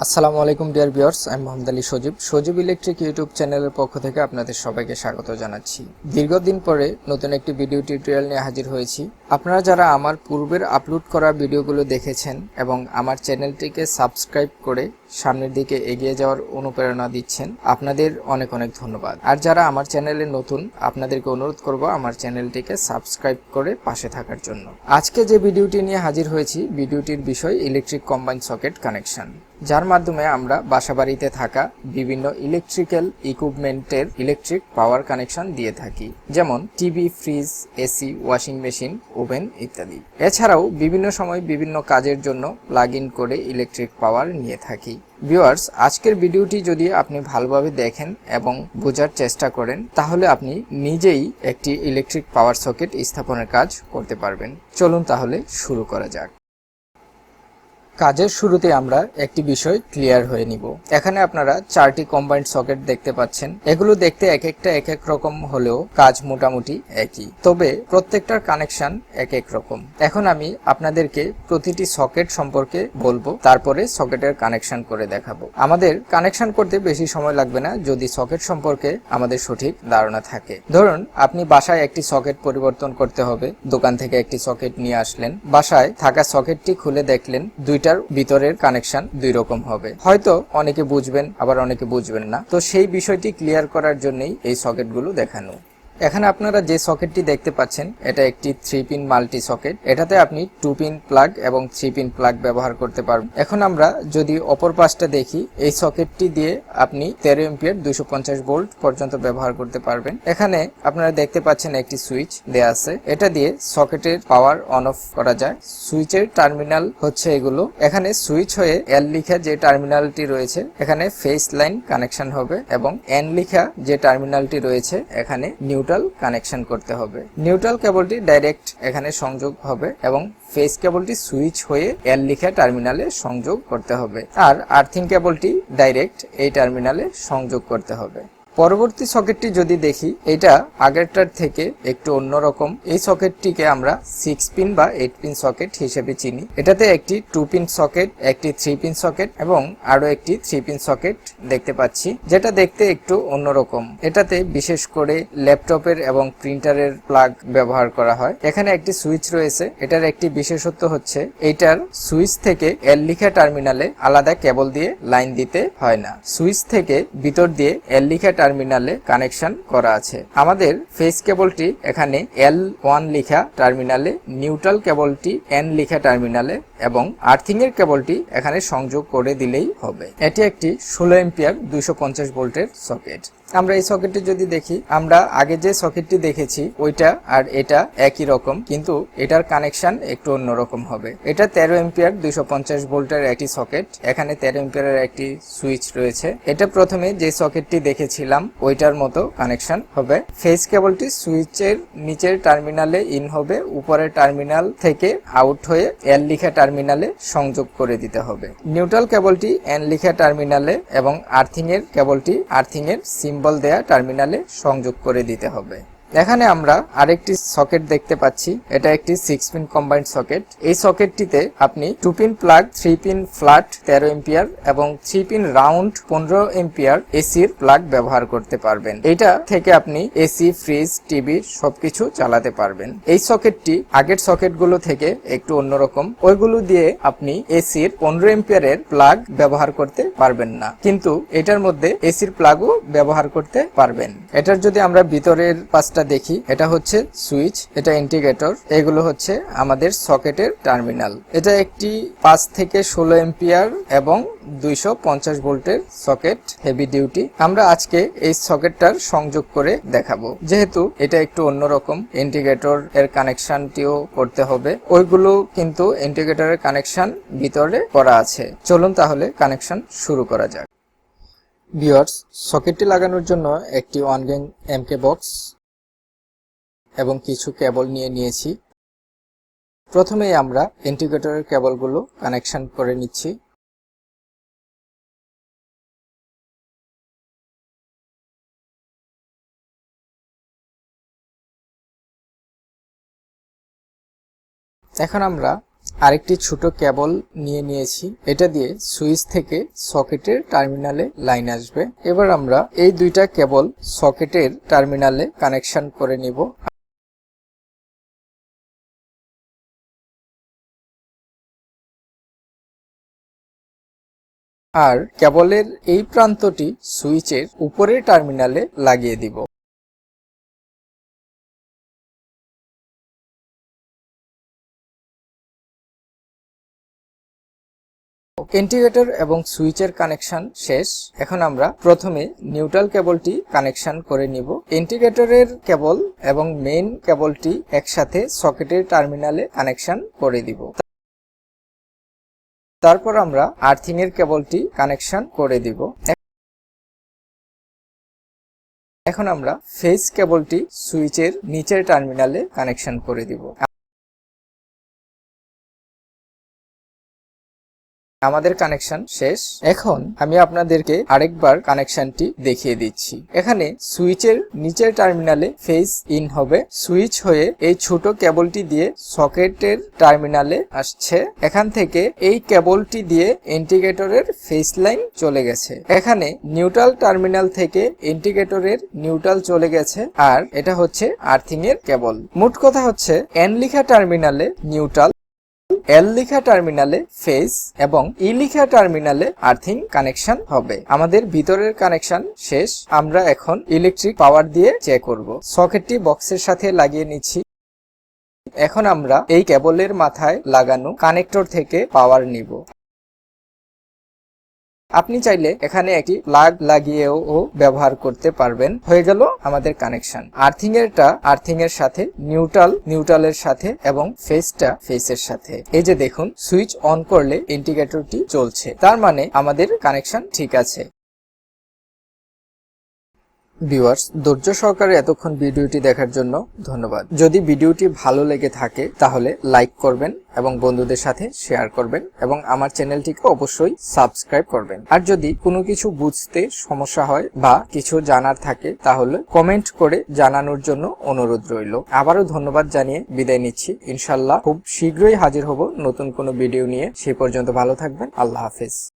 আসসালামু আলাইকুম dear viewers, আমি মোহাম্মদ আলী সজীব ইলেকট্রিক ইউটিউব চ্যানেলের পক্ষ থেকে আপনাদের সবাইকে স্বাগত জানাচ্ছি। দীর্ঘদিন পরে নতুন একটি ভিডিও টিউটোরিয়াল নিয়ে হাজির হয়েছি। আপনারা যারা আমার পূর্বের আপলোড করা ভিডিওগুলো দেখেছেন এবং আমার চ্যানেলটিকে সাবস্ক্রাইব করে সামনের দিকে এগিয়ে যাওয়ার অনুপ্রেরণা দিচ্ছেন, আপনাদের অনেক অনেক ধন্যবাদ। আর যারা আমার চ্যানেলে নতুন, আপনাদেরকে অনুরোধ করব আমার চ্যানেলটিকে সাবস্ক্রাইব করে পাশে থাকার জন্য। আজকে যে ভিডিওটি নিয়ে হাজির হয়েছি, ভিডিওটির বিষয় ইলেকট্রিক কম্বাইন্ড সকেট কানেকশন, যার মাধ্যমে আমরা বাসাবাড়িতে থাকা বিভিন্ন ইলেকট্রিক্যাল ইকুইপমেন্টের ইলেকট্রিক পাওয়ার কানেকশন দিয়ে থাকি, যেমন TV, fridge, AC, washing machine, oven ইত্যাদি। এছাড়াও বিভিন্ন সময় বিভিন্ন কাজের জন্য প্লাগ ইন করে ইলেকট্রিক পাওয়ার নিয়ে থাকি। ভিউয়ার্স, আজকের ভিডিওটি যদি আপনি ভালোভাবে দেখেন এবং বোঝার চেষ্টা করেন, তাহলে আপনি নিজেই একটি ইলেকট্রিক পাওয়ার সকেট স্থাপনের কাজ করতে পারবেন। চলুন তাহলে শুরু করা যাক। কাজের শুরুতে আমরা একটি বিষয় ক্লিয়ার হয়ে নিব। এখানে আপনারা 4টি কম্বাইন্ড সকেট দেখতে পাচ্ছেন। এগুলো দেখতে এক একটা এক এক রকম হলেও কাজ মোটামুটি একই, তবে প্রত্যেকটার কানেকশন এক এক রকম। এখন আমি আপনাদেরকে প্রতিটি সকেট সম্পর্কে বলবো, তারপরে সকেটের কানেকশন করে দেখাবো। আমাদের কানেকশন করতে বেশি সময় লাগবে না যদি সকেট সম্পর্কে আমাদের সঠিক ধারণা থাকে। ধরুন, আপনি বাসায় একটি সকেট পরিবর্তন করতে হবে, দোকান থেকে একটি সকেট নিয়ে আসলেন, বাসায় থাকা সকেটটি খুলে দেখলেন দুইটার ভিতরের কানেকশন দুই রকম হবে। হয়তো অনেকে বুঝবেন, আবার অনেকে বুঝবেন না। তো সেই বিষয়টি ক্লিয়ার করার জন্যই এই সকেটগুলো দেখানো। এখানে আপনারা যে সকেটটি দেখতে পাচ্ছেন, এটা একটি 3 পিন মাল্টি সকেট। এটাতে আপনি 2 পিন প্লাগ এবং 3 পিন প্লাগ ব্যবহার করতে পারবেন। এখন আমরা যদি অপর পাশটা দেখি, এই সকেটটি দিয়ে আপনি 13 এম্পিয়ার 250 ভোল্ট পর্যন্ত ব্যবহার করতে পারবেন। এখানে আপনারা দেখতে পাচ্ছেন একটি সুইচ দেয়া আছে, এটা দিয়ে সকেটের পাওয়ার অন অফ করা যায়। সুইচের টার্মিনাল হচ্ছে এগুলো। এখানে সুইচ হয়ে এল লিখা যে টার্মিনালটি রয়েছে, এখানে ফেজ লাইন কানেকশন হবে, এবং এন লিখা যে টার্মিনালটি রয়েছে, এখানে নিউট্রাল কানেকশন করতে হবে। নিউট্রাল কেবলটি ডাইরেক্ট এখানে সংযোগ হবে এবং ফেজ কেবলটি সুইচ হয়ে এল লিখা টার্মিনালে সংযোগ করতে হবে, আর আর্থিং কেবলটি ডাইরেক্ট এই টার্মিনালে সংযোগ করতে হবে। পরবর্তী সকেটটি যদি দেখি, এটা আগেরটার থেকে একটু অন্যরকম। এই সকেটটিকে আমরা 6 পিন বা 8 পিন সকেট হিসেবে চিনি। এটাতে একটি 2 পিন সকেট, একটি 3 পিন সকেট এবং আরো একটি 3 পিন সকেট দেখতে পাচ্ছি, যেটা দেখতে একটু অন্যরকম। এটাতে বিশেষ করে ল্যাপটপের এবং প্রিন্টারের প্লাগ ব্যবহার করা হয়। এখানে একটি সুইচ রয়েছে। এটার একটি বিশেষত্ব হচ্ছে, এইটার সুইচ থেকে এল লিখা টার্মিনালে আলাদা কেবল দিয়ে লাইন দিতে হয় না। সুইচ থেকে ভিতর দিয়ে এল লিখা টার্মিনালে কানেকশন করা আছে। আমাদের ফেজ কেবলটি এখানে L1 লিখা টার্মিনালে, নিউট্রাল কেবলটি N লিখা টার্মিনালে এবং আর্থিং এর কেবলটি এখানে সংযোগ করে দিলেই হবে। এটি একটি 16 এম্পিয়ার 250 ভোল্টের সকেট। আমরা এই সকেটটি যদি দেখি, আমরা আগে যে সকেটটি দেখেছি ওইটা আর এটা একই রকম, কিন্তু এটার কানেকশন একটু অন্যরকম হবে। এটা 13 এম্পিয়ার 250 ভোল্টের একটি সকেট। এখানে 13 এম্পিয়ারের একটি সুইচ রয়েছে। এটা প্রথমে যে সকেটটি দেখেছিলাম ওইটার মতো কানেকশন হবে। ফেজ কেবলটি সুইচের নিচের টার্মিনালে ইন হবে, উপরের টার্মিনাল থেকে আউট হয়ে এল লিখা টার্মিনালে সংযোগ করে দিতে হবে। নিউট্রাল কেবলটি এন লিখা টার্মিনালে এবং আর্থিং এর কেবলটি আর্থিং এর সিম্বল দেয়া টার্মিনালে সংযোগ করে দিতে হবে। এখানে আমরা আরেকটি সকেট দেখতে পাচ্ছি। এটা একটি 6 পিন কম্বাইন্ড সকেট। এই সকেটটিতে আপনি 2 pin plug, 3 pin flat 13 ampere এবং 3 পিন রাউন্ড 15 এম্পিয়ার এসির প্লাগ ব্যবহার করতে পারবেন। এটা থেকে আপনি এসি, ফ্রিজ, টিভি সবকিছু চালাতে পারবেন। এই সকেটটি আগের সকেটগুলো থেকে একটু অন্যরকম। ওইগুলো দিয়ে আপনি এসির 15 এম্পিয়ারের প্লাগ ব্যবহার করতে পারবেন না, কিন্তু এটার মধ্যে এসির প্লাগও ব্যবহার করতে পারবেন। এটার যদি আমরা ভিতরের পাশটা দেখি, এটা হচ্ছে সুইচ, এটা ইন্ডিকেটর, এগুলো হচ্ছে আমাদের সকেটের টার্মিনাল। এটা একটি 5 থেকে 16 এম্পিয়ার এবং 250 ভোল্টের সকেট, হেভি ডিউটি। আমরা আজকে এই সকেটটার সংযোগ করে দেখাবো। যেহেতু এটা একটু অন্যরকম, ইন্ডিকেটর এর কানেকশনটিও করতে হবে। ওইগুলো কিন্তু ইন্ডিকেটরের কানেকশন ভিতরে করা আছে। চলুন তাহলে কানেকশন শুরু করা যাক। ভিউয়ার্স, সকেটটি লাগানোর জন্য একটি 1 গ্যাং এমকে বক্স এবং কিছু কেবল নিয়েছি। প্রথমেই আমরা ইন্ডিকেটরের কেবলগুলো কানেকশন করে নিচ্ছি। এখন আমরা আরেকটি ছোট কেবল নিয়েছি। এটা দিয়ে সুইচ থেকে সকেটের টার্মিনালে লাইন আসবে। এবার আমরা এই দুইটা কেবল সকেটের টার্মিনালে কানেকশন করে নিব। আর কেবলের এই প্রান্তটি সুইচের উপরের টার্মিনালে লাগিয়ে দিব। ইন্ডিকেটর এবং সুইচের কানেকশন শেষ। এখন আমরা প্রথমে নিউট্রাল কেবলটি কানেকশন করে নিব। ইন্ডিকেটরের কেবল এবং মেইন কেবলটি একসাথে সকেটের টার্মিনালে কানেকশন করে দিব। তারপর আমরা আর্থিং এর কেবলটি কানেকশন করে দিব। এখন আমরা ফেজ কেবলটি সুইচের নিচের টার্মিনালে কানেকশন করে দিব। আমাদের কানেকশন শেষ। এখন আমি আপনাদেরকে আরেকবার কানেকশনটি দেখিয়ে দিচ্ছি। এখানে সুইচের নিচের টার্মিনালে ফেজ ইন হবে, সুইচ হয়ে এই ছোট কেবলটি দিয়ে সকেটের টার্মিনালে আসছে। এখান থেকে এই কেবলটি দিয়ে ইন্ডিকেটরের ফেজ লাইন চলে গেছে। এখানে নিউট্রাল টার্মিনাল থেকে ইন্ডিকেটরের নিউট্রাল চলে গেছে, আর এটা হচ্ছে আর্থিং এর কেবল। মোট কথা হচ্ছে এন লিখা টার্মিনালে নিউট্রাল, এল লিখা টার্মিনালে ফেজ এবং ই লিখা টার্মিনালে আর্থিং কানেকশন হবে। আমাদের ভিতরের কানেকশন শেষ। আমরা এখন ইলেকট্রিক পাওয়ার দিয়ে চেক করব। সকেটটি বক্সের সাথে লাগিয়ে নিচ্ছি। এখন আমরা এই কেবলের মাথায় লাগানো কানেক্টর থেকে পাওয়ার নিব। আপনি চাইলে এখানে একটি প্লাগ লাগিয়েও ব্যবহার করতে পারবেন। হয়ে গেল আমাদের কানেকশন। আর্থিং এরটা আর্থিং এর সাথে, নিউট্রালের সাথে এবং ফেজটা ফেজের সাথে। এই যে দেখুন, সুইচ অন করলে ইন্ডিকেটরটি চলছে, তার মানে আমাদের কানেকশন ঠিক আছে। ভিউয়ার্স, ধৈর্য সহকারে এতক্ষণ ভিডিওটি দেখার জন্য ধন্যবাদ। যদি ভিডিওটি ভালো লেগে থাকে তাহলে লাইক করবেন এবং বন্ধুদের সাথে শেয়ার করবেন এবং আমার চ্যানেলটিকে অবশ্যই সাবস্ক্রাইব করবেন। আর যদি কোনো কিছু বুঝতে সমস্যা হয় বা কিছু জানার থাকে তাহলে কমেন্ট করে জানানোর জন্য অনুরোধ রইল। আবারও ধন্যবাদ জানিয়ে বিদায় নিচ্ছি। ইনশাল্লাহ খুব শীঘ্রই হাজির হব নতুন কোনো ভিডিও নিয়ে। সেই পর্যন্ত ভালো থাকবেন। আল্লাহ হাফেজ।